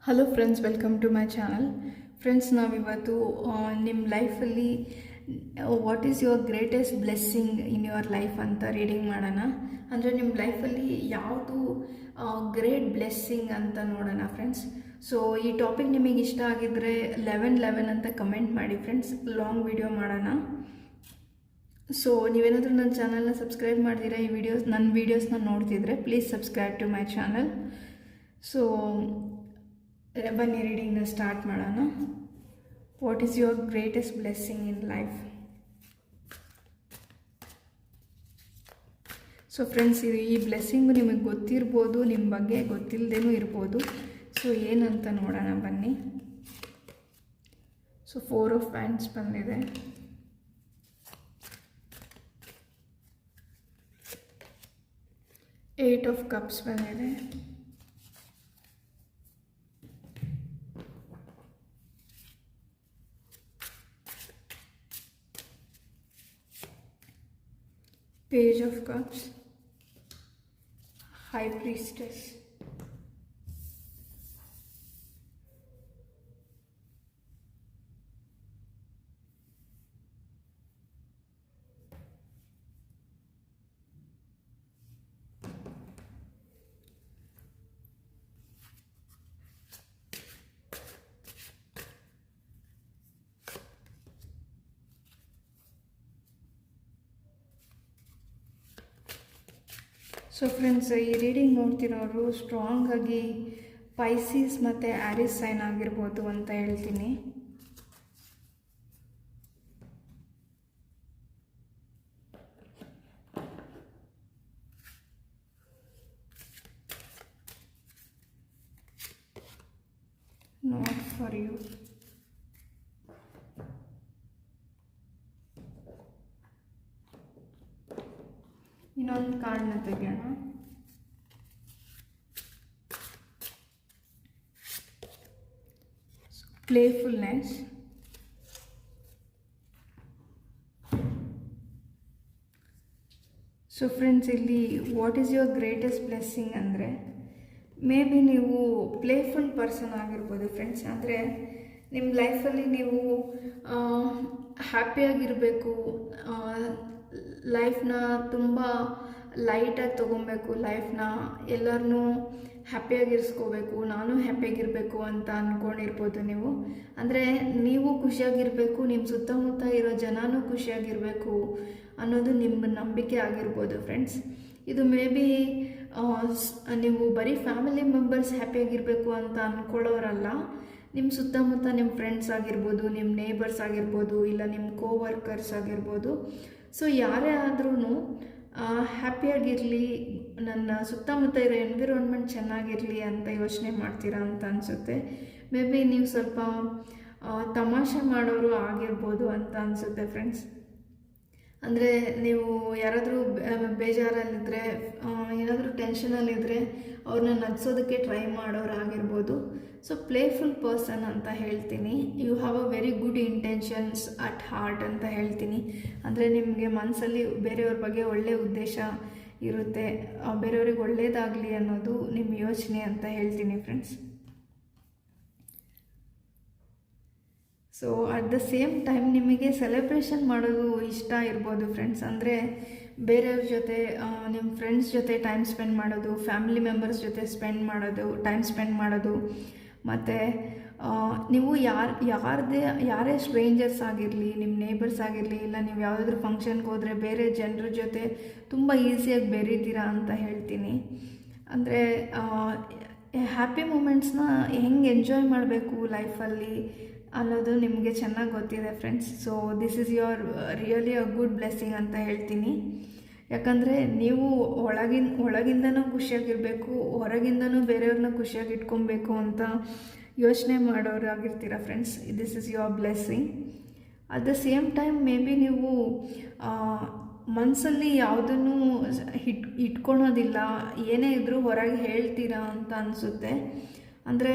Hello friends, welcome to my channel. Friends, ನಾವಿವತ್ತು ನಿಮ್ಮ ಲೈಫಲ್ಲಿ what is your greatest blessing in your life ಅಂತ reading ಮಾಡೋಣ. ಅಂದರೆ ನಿಮ್ಮ ಲೈಫಲ್ಲಿ ಯಾವುದು ಗ್ರೇಟ್ ಬ್ಲೆಸ್ಸಿಂಗ್ ಅಂತ ನೋಡೋಣ ಫ್ರೆಂಡ್ಸ್. ಸೊ ಈ ಟಾಪಿಕ್ ನಿಮಗೆ ಇಷ್ಟ ಆಗಿದ್ದರೆ 11 ಅಂತ ಕಮೆಂಟ್ ಮಾಡಿ ಫ್ರೆಂಡ್ಸ್. ಲಾಂಗ್ ವಿಡಿಯೋ ಮಾಡೋಣ. ಸೊ ನೀವೇನಾದರೂ ನನ್ನ ಚಾನಲ್ನ ಸಬ್ಸ್ಕ್ರೈಬ್ ಮಾಡಿದಿರಾ, ನನ್ನ ವೀಡಿಯೋಸ್ನ ನೋಡ್ತಿದ್ರೆ please subscribe to my channel. So ಬನ್ನಿ ರೀಡಿಂಗ್ನ ಸ್ಟಾರ್ಟ್ ಮಾಡೋಣ. What is your greatest blessing in life? So friends, ಈ ಬ್ಲೆಸ್ಸಿಂಗು ನಿಮಗೆ ಗೊತ್ತಿರ್ಬೋದು, ನಿಮ್ಮ ಬಗ್ಗೆ ಗೊತ್ತಿಲ್ಲದೇನೂ ಇರ್ಬೋದು. ಸೊ ಏನಂತ ನೋಡೋಣ ಬನ್ನಿ. ಸೊ 4 ಆಫ್ ವ್ಯಾಂಡ್ಸ್ ಬಂದಿದೆ. ಏಟ್ ಆಫ್ ಕಪ್ಸ್ ಬಂದಿದೆ. Page of Cups, High Priestess, so friends, ಈ ರೀಡಿಂಗ್ ನೋಡ್ತಿರೋರು ಸ್ಟ್ರಾಂಗಾಗಿ ಪೈಸಿಸ್ ಮತ್ತು ಆರಿಸ್ ಸೈನ್ ಆಗಿರ್ಬೋದು ಅಂತ ಹೇಳ್ತೀನಿ. Not for you. ಇನ್ನೊಂದು ಕಾರ್ಡ್ನ ತೆಗೆಯೋಣ. ಪ್ಲೇಫುಲ್ನೆಸ್, ಸೊ ಫ್ರೆಂಡ್ಸ್, ಇಲ್ಲಿ what is your greatest blessing ಅಂದರೆ ಮೇ ಬಿ ನೀವು ಪ್ಲೇಫುಲ್ ಪರ್ಸನ್ ಆಗಿರ್ಬೋದು ಫ್ರೆಂಡ್ಸ್. ಅಂದರೆ ನಿಮ್ಮ ಲೈಫಲ್ಲಿ ನೀವು ಹ್ಯಾಪಿಯಾಗಿರಬೇಕು, ಲೈಫ್ನ ತುಂಬ ಲೈಟಾಗಿ ತೊಗೊಬೇಕು, ಲೈಫ್ನ ಎಲ್ಲರನ್ನೂ ಹ್ಯಾಪಿಯಾಗಿರಿಸ್ಕೋಬೇಕು, ನಾನು ಹ್ಯಾಪಿಯಾಗಿರಬೇಕು ಅಂತ ಅಂದ್ಕೊಂಡಿರ್ಬೋದು ನೀವು. ಅಂದರೆ ನೀವು ಖುಷಿಯಾಗಿರಬೇಕು, ನಿಮ್ಮ ಸುತ್ತಮುತ್ತ ಇರೋ ಜನನೂ ಖುಷಿಯಾಗಿರಬೇಕು ಅನ್ನೋದು ನಿಮ್ಮ ನಂಬಿಕೆ ಆಗಿರ್ಬೋದು ಫ್ರೆಂಡ್ಸ್. ಇದು ಮೇ ಬಿ ನೀವು ಬರೀ ಫ್ಯಾಮಿಲಿ ಮೆಂಬರ್ಸ್ ಹ್ಯಾಪಿಯಾಗಿರಬೇಕು ಅಂತ ಅಂದ್ಕೊಳ್ಳೋರಲ್ಲ. ನಿಮ್ಮ ಸುತ್ತಮುತ್ತ ನಿಮ್ಮ ಫ್ರೆಂಡ್ಸ್ ಆಗಿರ್ಬೋದು, ನಿಮ್ಮ ನೇಬರ್ಸ್ ಆಗಿರ್ಬೋದು, ಇಲ್ಲ ನಿಮ್ಮ ಕೋವರ್ಕರ್ಸ್ ಆಗಿರ್ಬೋದು. ಸೊ ಯಾರೇ ಆದ್ರೂ ಹ್ಯಾಪಿಯಾಗಿರಲಿ, ನನ್ನ ಸುತ್ತಮುತ್ತ ಇರೋ ಎನ್ವಿರಾನ್ಮೆಂಟ್ ಚೆನ್ನಾಗಿರಲಿ ಅಂತ ಯೋಚನೆ ಮಾಡ್ತೀರಾ ಅಂತ ಅನಿಸುತ್ತೆ. ಮೇ ಬಿ ನೀವು ಸ್ವಲ್ಪ ತಮಾಷೆ ಮಾಡೋರು ಆಗಿರ್ಬೋದು ಅಂತ ಅನಿಸುತ್ತೆ ಫ್ರೆಂಡ್ಸ್. ಅಂದರೆ ನೀವು ಯಾರಾದರೂ ಬೇಜಾರಲ್ಲಿದ್ದರೆ, ಏನಾದರೂ ಟೆನ್ಷನಲ್ಲಿದ್ದರೆ ಅವ್ರನ್ನ ನಗಿಸೋದಕ್ಕೆ ಟ್ರೈ ಮಾಡೋರು ಆಗಿರ್ಬೋದು. ಸೊ ಪ್ಲೇಫುಲ್ ಪರ್ಸನ್ ಅಂತ ಹೇಳ್ತೀನಿ. You have a very good intentions at heart ಅಂತ ಹೇಳ್ತೀನಿ. ಅಂದರೆ ನಿಮಗೆ ಮನಸ್ಸಲ್ಲಿ ಬೇರೆಯವ್ರ ಬಗ್ಗೆ ಒಳ್ಳೆಯ ಉದ್ದೇಶ ಇರುತ್ತೆ, ಬೇರೆಯವ್ರಿಗೆ ಒಳ್ಳೆಯದಾಗಲಿ ಅನ್ನೋದು ನಿಮ್ಮ ಯೋಚನೆ ಅಂತ ಹೇಳ್ತೀನಿ friends. So at the same time ನಿಮಗೆ ಸೆಲೆಬ್ರೇಷನ್ ಮಾಡೋದು ಇಷ್ಟ ಇರ್ಬೋದು ಫ್ರೆಂಡ್ಸ್. ಅಂದರೆ ಬೇರೆಯವ್ರ ಜೊತೆ, ನಿಮ್ಮ ಫ್ರೆಂಡ್ಸ್ ಜೊತೆ ಟೈಮ್ ಸ್ಪೆಂಡ್ ಮಾಡೋದು, ಫ್ಯಾಮಿಲಿ ಮೆಂಬರ್ಸ್ ಜೊತೆ ಟೈಮ್ ಸ್ಪೆಂಡ್ ಮಾಡೋದು, ಮತ್ತು ನೀವು ಯಾರೇ ಸ್ಟ್ರೇಂಜರ್ಸ್ ಆಗಿರಲಿ, ನಿಮ್ಮ ನೇಬರ್ಸ್ ಆಗಿರಲಿ, ಇಲ್ಲ ನೀವು ಯಾವುದಾದ್ರೂ ಫಂಕ್ಷನ್ಗೆ ಹೋದರೆ ಬೇರೆ ಜನರ ಜೊತೆ ತುಂಬ ಈಸಿಯಾಗಿ ಬೆರೀತೀರಾ ಅಂತ ಹೇಳ್ತೀನಿ. ಅಂದರೆ ಹ್ಯಾಪಿ ಮೂಮೆಂಟ್ಸ್ನ ಹೆಂಗೆ ಎಂಜಾಯ್ ಮಾಡಬೇಕು ಲೈಫಲ್ಲಿ ಅನ್ನೋದು ನಿಮಗೆ ಚೆನ್ನಾಗಿ ಗೊತ್ತಿದೆ friends. So this is your really a good blessing ಅಂತ ಹೇಳ್ತೀನಿ. ಯಾಕಂದರೆ ನೀವು ಒಳಗಿಂದನೂ ಖುಷಿಯಾಗಿರಬೇಕು, ಹೊರಗಿಂದನೂ ಬೇರೆಯವ್ರನ್ನ ಖುಷಿಯಾಗಿ ಇಟ್ಕೊಬೇಕು ಅಂತ ಯೋಚನೆ ಮಾಡೋರಾಗಿರ್ತೀರ friends. This is your blessing. At the same time maybe ನೀವು ಮನಸ್ಸಲ್ಲಿ ಯಾವುದನ್ನು ಇಟ್ಕೊಳೋದಿಲ್ಲ, ಏನೇ ಇದ್ದರೂ ಹೊರಗೆ ಹೇಳ್ತೀರಾ ಅಂತ ಅನಿಸುತ್ತೆ. ಅಂದರೆ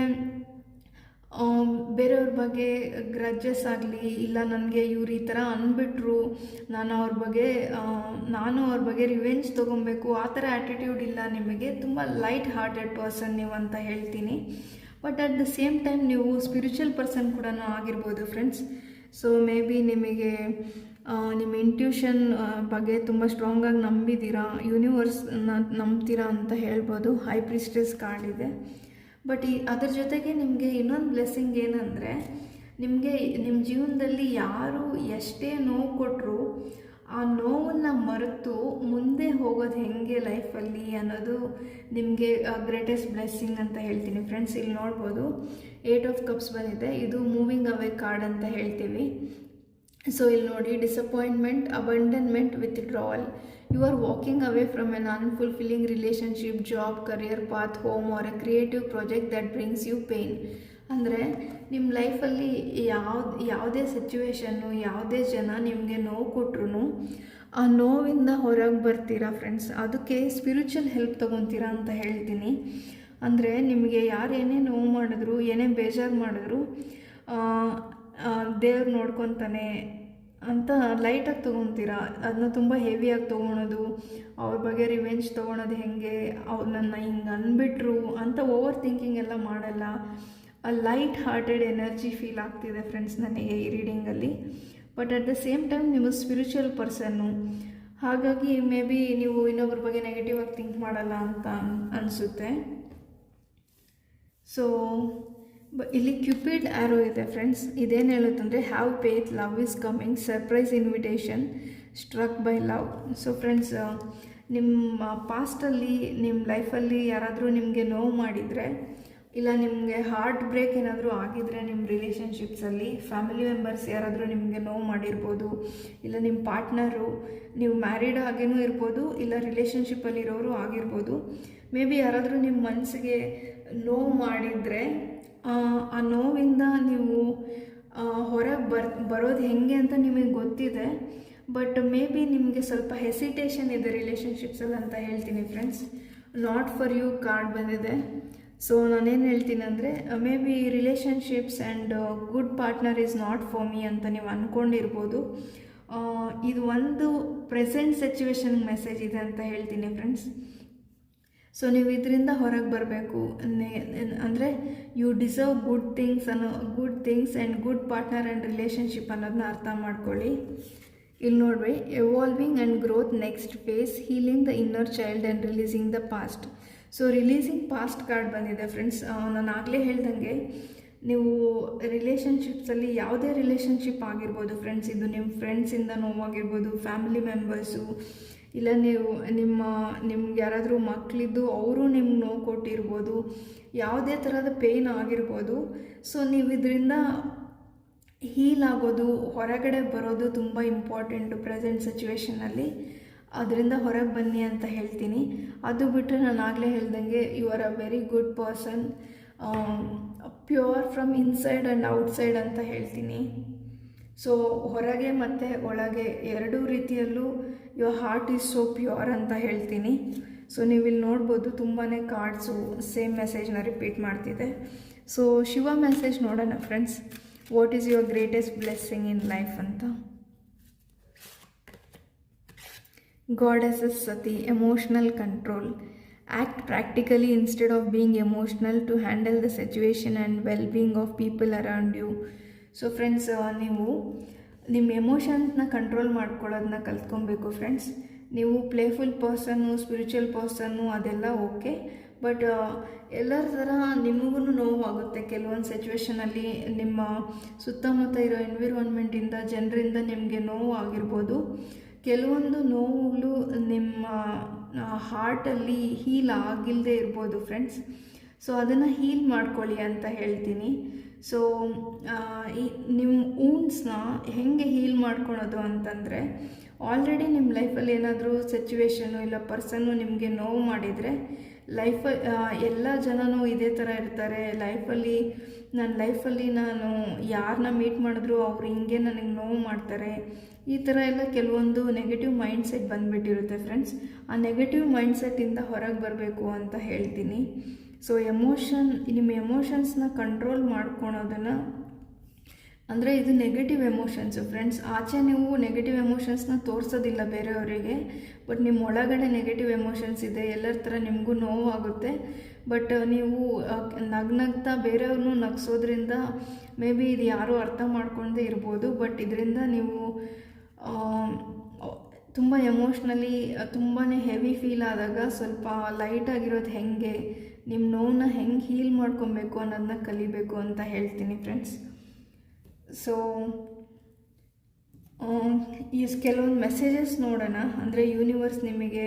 ಬೇರೆಯವ್ರ ಬಗ್ಗೆ ಗ್ರಜ್ಜಸ್ ಆಗಲಿ, ಇಲ್ಲ ನನಗೆ ಇವ್ರು ಈ ಥರ ಅಂದ್ಬಿಟ್ರು, ನಾನು ಅವ್ರ ಬಗ್ಗೆ ರಿವೆಂಜ್ ತೊಗೊಬೇಕು, ಆ ಥರ ಆ್ಯಟಿಟ್ಯೂಡ್ ಇಲ್ಲ ನಿಮಗೆ. ತುಂಬ ಲೈಟ್ ಹಾರ್ಟೆಡ್ ಪರ್ಸನ್ ನೀವು ಅಂತ ಹೇಳ್ತೀನಿ. But at the same time ನೀವು ಸ್ಪಿರಿಚುವಲ್ ಪರ್ಸನ್ ಕೂಡ ಆಗಿರ್ಬೋದು ಫ್ರೆಂಡ್ಸ್. ಸೊ ಮೇ ಬಿ ನಿಮಗೆ ನಿಮ್ಮ ಇಂಟ್ಯೂಷನ್ ಬಗ್ಗೆ ತುಂಬ ಸ್ಟ್ರಾಂಗಾಗಿ ನಂಬಿದ್ದೀರಾ, ಯೂನಿವರ್ಸ್ನ ನಂಬ್ತೀರಾ ಅಂತ ಹೇಳ್ಬೋದು. ಹೈ ಪ್ರಿಸ್ಟೆಸ್ ಕಾರ್ಡ್ ಇದೆ. ಬಟ್ ಅದ್ರ ಜೊತೆಗೆ ನಿಮಗೆ ಇನ್ನೊಂದು ಬ್ಲೆಸ್ಸಿಂಗ್ ಏನಂದರೆ, ನಿಮಗೆ ನಿಮ್ಮ ಜೀವನದಲ್ಲಿ ಯಾರು ಎಷ್ಟೇ ನೋವು ಕೊಟ್ಟರು ಆ ನೋವನ್ನು ಮರೆತು ಮುಂದೆ ಹೋಗೋದು ಹೆಂಗೆ ಲೈಫಲ್ಲಿ ಅನ್ನೋದು ನಿಮಗೆ ಗ್ರೇಟೆಸ್ಟ್ ಬ್ಲೆಸ್ಸಿಂಗ್ ಅಂತ ಹೇಳ್ತೀನಿ ಫ್ರೆಂಡ್ಸ್. ಇಲ್ಲಿ ನೋಡ್ಬೋದು 8 ಆಫ್ ಕಪ್ಸ್ ಬಂದಿದೆ. ಇದು ಮೂವಿಂಗ್ ಅವೇ ಕಾರ್ಡ್ ಅಂತ ಹೇಳ್ತೀವಿ. ಸೊ ಇಲ್ಲಿ ನೋಡಿ, disappointment, abandonment, withdrawal. You are walking away from an unfulfilling relationship, job, career path, home or a creative project that brings you pain. ಅಂದರೆ ನಿಮ್ಮ ಲೈಫಲ್ಲಿ ಯಾವುದೇ ಸಿಚುವೇಶನ್ನು, ಯಾವುದೇ ಜನ ನಿಮಗೆ ನೋವು ಕೊಟ್ಟರು ಆ ನೋವಿಂದ ಹೊರಗೆ ಬರ್ತೀರಾ ಫ್ರೆಂಡ್ಸ್. ಅದಕ್ಕೆ ಸ್ಪಿರಿಚುವಲ್ ಹೆಲ್ಪ್ ತೊಗೊತೀರಾ ಅಂತ ಹೇಳ್ತೀನಿ. ಅಂದರೆ ನಿಮಗೆ ಯಾರು ಏನೇ ನೋವು ಮಾಡಿದ್ರು, ಏನೇ ಬೇಜಾರು ಮಾಡಿದ್ರು ದೇವ್ರು ನೋಡ್ಕೊತಾನೆ ಅಂತ ಲೈಟಾಗಿ ತೊಗೊತೀರಾ. ಅದನ್ನ ತುಂಬ ಹೆವಿಯಾಗಿ ತೊಗೊಳೋದು, ಅವ್ರ ಬಗ್ಗೆ ರಿವೆಂಜ್ ತೊಗೊಳೋದು ಹೆಂಗೆ, ಅವ್ರು ನನ್ನ ಹಿಂಗೆ ಅಂದ್ಬಿಟ್ರು ಅಂತ ಓವರ್ ಥಿಂಕಿಂಗ್ ಎಲ್ಲ ಮಾಡಲ್ಲ. ಲೈಟ್ ಹಾರ್ಟೆಡ್ ಎನರ್ಜಿ ಫೀಲ್ ಆಗ್ತಿದೆ ಫ್ರೆಂಡ್ಸ್ ನನಗೆ ಈ ರೀಡಿಂಗಲ್ಲಿ. But at the same time ನೀವು ಸ್ಪಿರಿಚುವಲ್ ಪರ್ಸನ್ನು, ಹಾಗಾಗಿ ಮೇ ಬಿ ನೀವು ಇನ್ನೊಬ್ಬರ ಬಗ್ಗೆ ನೆಗೆಟಿವ್ ಆಗಿ ಥಿಂಕ್ ಮಾಡಲ್ಲ ಅಂತ ಅನಿಸುತ್ತೆ. ಸೊ ಇಲ್ಲಿ ಕ್ಯೂಪಿಡ್ ಆ್ಯರೋ ಇದೆ ಫ್ರೆಂಡ್ಸ್. ಇದೇನು ಹೇಳುತ್ತಂದರೆ, have faith, love is coming, surprise invitation, struck by love. So friends, ನಿಮ್ಮ ಪಾಸ್ಟಲ್ಲಿ, ನಿಮ್ಮ ಲೈಫಲ್ಲಿ ಯಾರಾದರೂ ನಿಮಗೆ ನೋವು ಮಾಡಿದರೆ, ಇಲ್ಲ ನಿಮಗೆ ಹಾರ್ಟ್ ಬ್ರೇಕ್ ಏನಾದರೂ ಆಗಿದರೆ ನಿಮ್ಮ ರಿಲೇಷನ್ಶಿಪ್ಸಲ್ಲಿ, ಫ್ಯಾಮಿಲಿ ಮೆಂಬರ್ಸ್ ಯಾರಾದರೂ ನಿಮಗೆ ನೋವು ಮಾಡಿರ್ಬೋದು, ಇಲ್ಲ ನಿಮ್ಮ ಪಾರ್ಟ್ನರು, ನೀವು ಮ್ಯಾರಿಡ್ ಆಗೇನೂ ಇರ್ಬೋದು, ಇಲ್ಲ ರಿಲೇಷನ್ಶಿಪ್ಪಲ್ಲಿರೋರು ಆಗಿರ್ಬೋದು. ಮೇ ಬಿ ಯಾರಾದರೂ ನಿಮ್ಮ ಮನಸ್ಸಿಗೆ ನೋವು ಮಾಡಿದರೆ ಆ ನೋವಿಂದ ನೀವು ಹೊರಗೆ ಬರೋದು ಹೆಂಗೆ ಅಂತ ನಿಮಗೆ ಗೊತ್ತಿದೆ. ಬಟ್ ಮೇ ಬಿ ನಿಮಗೆ ಸ್ವಲ್ಪ ಹೆಸಿಟೇಷನ್ ಇದೆ ರಿಲೇಷನ್ಶಿಪ್ಸಲ್ಲಿ ಅಂತ ಹೇಳ್ತೀನಿ friends. Not for you card ಬಂದಿದೆ. ಸೊ ನಾನೇನು ಹೇಳ್ತೀನಿ ಅಂದರೆ, maybe relationships and good partner is not for me ಅಂತ ನೀವು ಅಂದ್ಕೊಂಡಿರ್ಬೋದು. ಇದು ಒಂದು ಪ್ರೆಸೆಂಟ್ ಸಿಚುವೇಶನ್ಗೆ ಮೆಸೇಜ್ ಇದೆ ಅಂತ ಹೇಳ್ತೀನಿ ಫ್ರೆಂಡ್ಸ್. ಸೊ ನೀವು ಇದರಿಂದ ಹೊರಗೆ ಬರಬೇಕು ಅಂದರೆ you deserve good things and good partner and relationship ಅನ್ನೋದನ್ನ ಅರ್ಥ ಮಾಡ್ಕೊಳ್ಳಿ. ಇಲ್ಲಿ ನೋಡ್ರಿ, evolving and growth, next phase, healing the inner child and releasing the past. So releasing past card ಬಂದಿದೆ ಫ್ರೆಂಡ್ಸ್. ನಾನು ಆಗಲೇ ಹೇಳ್ದಂಗೆ, ನೀವು ರಿಲೇಷನ್ಶಿಪ್ಸಲ್ಲಿ ಯಾವುದೇ ರಿಲೇಷನ್ಶಿಪ್ ಆಗಿರ್ಬೋದು ಫ್ರೆಂಡ್ಸ್, ಇದು ನಿಮ್ಮ ಫ್ರೆಂಡ್ಸಿಂದ ನೋವಾಗಿರ್ಬೋದು, ಫ್ಯಾಮಿಲಿ ಮೆಂಬರ್ಸು, ಇಲ್ಲ ನೀವು ನಿಮ್ಗೆ ಯಾರಾದರೂ ಮಕ್ಕಳಿದ್ದು ಅವರು ನಿಮ್ಗೆ ನೋವು ಕೊಟ್ಟಿರ್ಬೋದು, ಯಾವುದೇ ಥರದ ಪೇಯ್ನ್ ಆಗಿರ್ಬೋದು. ಸೊ ನೀವು ಇದರಿಂದ ಹೀಲ್ ಆಗೋದು, ಹೊರಗಡೆ ಬರೋದು ತುಂಬ ಇಂಪಾರ್ಟೆಂಟು ಪ್ರೆಸೆಂಟ್ ಸಿಚುವೇಷನಲ್ಲಿ. ಅದರಿಂದ ಹೊರಗೆ ಬನ್ನಿ ಅಂತ ಹೇಳ್ತೀನಿ. ಅದು ಬಿಟ್ಟರೆ ನಾನು ಆಗಲೇ ಹೇಳ್ದಂಗೆ, you are a very good person, pure from inside and outside ಅಂತ ಹೇಳ್ತೀನಿ. ಸೊ ಹೊರಗೆ ಮತ್ತು ಒಳಗೆ ಎರಡೂ ರೀತಿಯಲ್ಲೂ your heart is so pure ಅಂತ ಹೇಳ್ತೀನಿ. ಸೊ ನೀವಿಲ್ಲಿ ನೋಡ್ಬೋದು ತುಂಬಾ ಕಾರ್ಡ್ಸು ಸೇಮ್ ಮೆಸೇಜ್ನ ರಿಪೀಟ್ ಮಾಡ್ತಿದೆ. ಸೊ ಶಿವ ಮೆಸೇಜ್ ನೋಡೋಣ friends. What is your greatest blessing in life ಅಂತ. Goddess Sati, emotional control. Act practically instead of being emotional to handle the situation and well-being of people around you. So friends, ನೀವು ನಿಮ್ಮ ಎಮೋಷನ್ಸ್ನ control ಮಾಡ್ಕೊಳ್ಳೋದನ್ನ ಕಲ್ತ್ಕೊಬೇಕು friends. ನೀವು playful ಪರ್ಸನ್ನು, spiritual ಪರ್ಸನ್ನು ಅದೆಲ್ಲ okay. But ಎಲ್ಲರ ಥರ ನಿಮಗೂ ನೋವಾಗುತ್ತೆ ಕೆಲವೊಂದು ಸಿಚುವೇಷನಲ್ಲಿ. ನಿಮ್ಮ ಸುತ್ತಮುತ್ತ ಇರೋ ಎನ್ವಿರಾನ್ಮೆಂಟಿಂದ, ಜನರಿಂದ ನಿಮಗೆ ನೋವು ಆಗಿರ್ಬೋದು. ಕೆಲವೊಂದು ನೋವುಗಳು ನಿಮ್ಮ ಹಾರ್ಟಲ್ಲಿ ಹೀಲ್ ಆಗಿಲ್ಲದೆ ಇರ್ಬೋದು ಫ್ರೆಂಡ್ಸ್. ಸೊ ಅದನ್ನು ಹೀಲ್ ಮಾಡ್ಕೊಳ್ಳಿ ಅಂತ ಹೇಳ್ತೀನಿ. ಸೊ ನಿಮ್ಮ ವೂಂಡ್ಸ್ನ ಹೆಂಗೆ ಹೀಲ್ ಮಾಡ್ಕೊಳೋದು ಅಂತಂದರೆ, ಆಲ್ರೆಡಿ ನಿಮ್ಮ ಲೈಫಲ್ಲಿ ಏನಾದರೂ ಸಿಚುವೇಶನು ಇಲ್ಲ ಪರ್ಸನ್ನು ನಿಮಗೆ ನೋವು ಮಾಡಿದರೆ, ಎಲ್ಲ ಜನನೂ ಇದೇ ಥರ ಇರ್ತಾರೆ. ನನ್ನ ಲೈಫಲ್ಲಿ ನಾನು ಯಾರನ್ನ ಮೀಟ್ ಮಾಡಿದ್ರು ಅವ್ರು ಹಿಂಗೆ ನನಗೆ ನೋವು ಮಾಡ್ತಾರೆ, ಈ ಥರ ಎಲ್ಲ ಕೆಲವೊಂದು ನೆಗೆಟಿವ್ ಮೈಂಡ್ಸೆಟ್ ಬಂದುಬಿಟ್ಟಿರುತ್ತೆ ಫ್ರೆಂಡ್ಸ್. ಆ ನೆಗೆಟಿವ್ ಮೈಂಡ್ಸೆಟ್ಟಿಂದ ಹೊರಗೆ ಬರಬೇಕು ಅಂತ ಹೇಳ್ತೀನಿ. ಸೊ ನಿಮ್ಮ ಎಮೋಷನ್ಸ್ನ ಕಂಟ್ರೋಲ್ ಮಾಡ್ಕೊಳೋದನ್ನು, ಅಂದರೆ ಇದು ನೆಗೆಟಿವ್ ಎಮೋಷನ್ಸು ಫ್ರೆಂಡ್ಸ್. ಆಚೆ ನೀವು ನೆಗೆಟಿವ್ ಎಮೋಷನ್ಸ್ನ ತೋರಿಸೋದಿಲ್ಲ ಬೇರೆಯವರಿಗೆ, ಬಟ್ ನಿಮ್ಮ ಒಳಗಡೆ ನೆಗೆಟಿವ್ ಎಮೋಷನ್ಸ್ ಇದೆ. ಎಲ್ಲರ ಥರ ನಿಮಗೂ ನೋವು ಆಗುತ್ತೆ. ಬಟ್ ನೀವು ನಗ್ನಗ್ತಾ ಬೇರೆಯವ್ರನ್ನೂ ನಗಿಸೋದ್ರಿಂದ ಮೇ ಬಿ ಇದು ಯಾರೂ ಅರ್ಥ ಮಾಡ್ಕೊಂಡೇ ಇರ್ಬೋದು. ಬಟ್ ಇದರಿಂದ ನೀವು ತುಂಬ ಎಮೋಷ್ನಲಿ ತುಂಬಾ ಹೆವಿ ಫೀಲ್ ಆದಾಗ ಸ್ವಲ್ಪ ಲೈಟಾಗಿರೋದು ಹೆಂಗೆ, ನಿಮ್ಮ ನೋವನ್ನ ಹೆಂಗೆ ಹೀಲ್ ಮಾಡ್ಕೊಬೇಕು ಅನ್ನೋದನ್ನ ಕಲಿಬೇಕು ಅಂತ ಹೇಳ್ತೀನಿ ಫ್ರೆಂಡ್ಸ್. ಸೊ ಕೆಲವೊಂದು ಮೆಸೇಜಸ್ ನೋಡೋಣ. ಅಂದರೆ ಯೂನಿವರ್ಸ್ ನಿಮಗೆ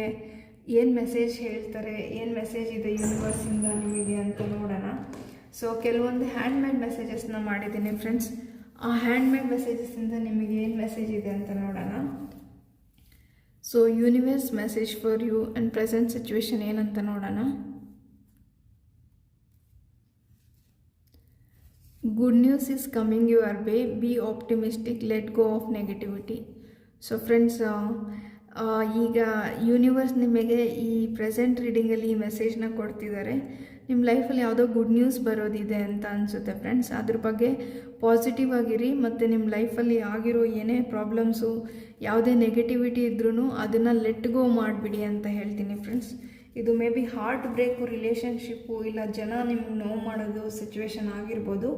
ಏನು ಮೆಸೇಜ್ ಹೇಳ್ತಾರೆ, ಏನು ಮೆಸೇಜ್ ಇದೆ ಯೂನಿವರ್ಸಿಂದ ನಿಮಗೆ ಅಂತ ನೋಡೋಣ. ಸೊ ಕೆಲವೊಂದು ಹ್ಯಾಂಡ್ಮೇಡ್ ಮೆಸೇಜಸ್ನ ಮಾಡಿದ್ದೀನಿ ಫ್ರೆಂಡ್ಸ್. ಆ ಹ್ಯಾಂಡ್ಮೇಡ್ ಮೆಸೇಜಸ್ಸಿಂದ ನಿಮಗೆ ಏನು ಮೆಸೇಜ್ ಇದೆ ಅಂತ ನೋಡೋಣ. So universe message for you and present situation ಏನಂತ ನೋಡೋಣ. Good news is coming your way, be optimistic, let go of negativity. So friends, ಈಗ ಯೂನಿವರ್ಸ್ ನಿಮಗೆ ಈ ಪ್ರೆಸೆಂಟ್ ರೀಡಿಂಗಲ್ಲಿ ಈ ಮೆಸೇಜ್ನ ಕೊಡ್ತಿದ್ದಾರೆ. ನಿಮ್ಮ ಲೈಫಲ್ಲಿ ಯಾವುದೋ ಗುಡ್ ನ್ಯೂಸ್ ಬರೋದಿದೆ ಅಂತ ಅನಿಸುತ್ತೆ ಫ್ರೆಂಡ್ಸ್. ಅದ್ರ ಬಗ್ಗೆ ಪಾಸಿಟಿವ್ ಆಗಿರಿ ಮತ್ತು ನಿಮ್ಮ ಲೈಫಲ್ಲಿ ಆಗಿರೋ ಏನೇ ಪ್ರಾಬ್ಲಮ್ಸು, ಯಾವುದೇ ನೆಗೆಟಿವಿಟಿ ಇದ್ರೂ ಅದನ್ನು ಲೆಟ್ ಗೋ ಮಾಡಿಬಿಡಿ ಅಂತ ಹೇಳ್ತೀನಿ ಫ್ರೆಂಡ್ಸ್. ಇದು maybe heartbreak, relationship, ಇಲ್ಲ ಜನ ನಿಮ್ಗೆ ನೋವು ಮಾಡೋದು ಸಿಚುವೇಶನ್ ಆಗಿರ್ಬೋದು.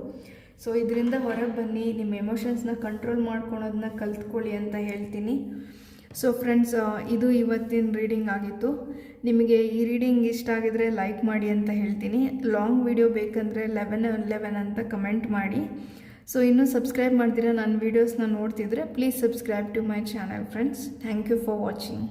ಸೊ ಇದರಿಂದ ಹೊರಗೆ ಬನ್ನಿ, ನಿಮ್ಮ ಎಮೋಷನ್ಸ್ನ ಕಂಟ್ರೋಲ್ ಮಾಡ್ಕೊಳೋದನ್ನ ಕಲ್ತ್ಕೊಳ್ಳಿ ಅಂತ ಹೇಳ್ತೀನಿ. ಸೊ ಫ್ರೆಂಡ್ಸ್, ಇದು ಇವತ್ತಿನ ರೀಡಿಂಗ್ ಆಗಿತ್ತು. ನಿಮಗೆ ಈ ರೀಡಿಂಗ್ ಇಷ್ಟ ಆಗಿದ್ರೆ ಲೈಕ್ ಮಾಡಿ ಅಂತ ಹೇಳ್ತೀನಿ. ಲಾಂಗ್ ವಿಡಿಯೋ ಬೇಕಂದರೆ 11 ಅಂತ ಕಮೆಂಟ್ ಮಾಡಿ. ಸೊ ಇನ್ನೂ ಸಬ್ಸ್ಕ್ರೈಬ್ ಮಾಡ್ತೀರಾ ನನ್ನ ವೀಡಿಯೋಸ್ನ ನೋಡ್ತಿದ್ರೆ please subscribe to my channel friends. Thank you for watching.